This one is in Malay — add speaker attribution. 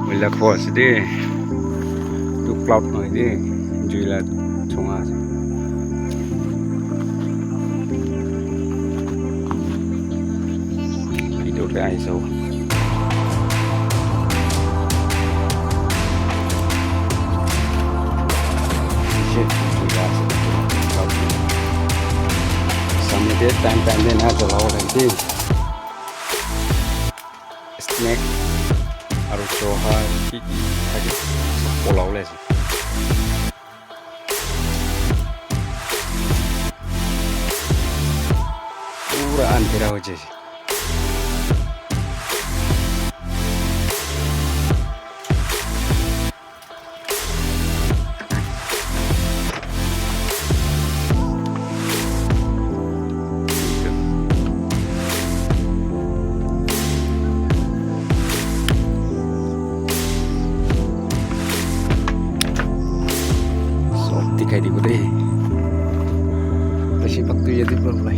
Speaker 1: Mila khos đi, tu cloud nói đi, duy là chung à. Video cái ai xấu. Shit, duy là cloud. Sampai dia time dia nak jalan nanti. Snack. Harus coba kiki lagi pulau les. Uraan kira aja sih. Kayak di gede, pasti waktu jadi belum mulai.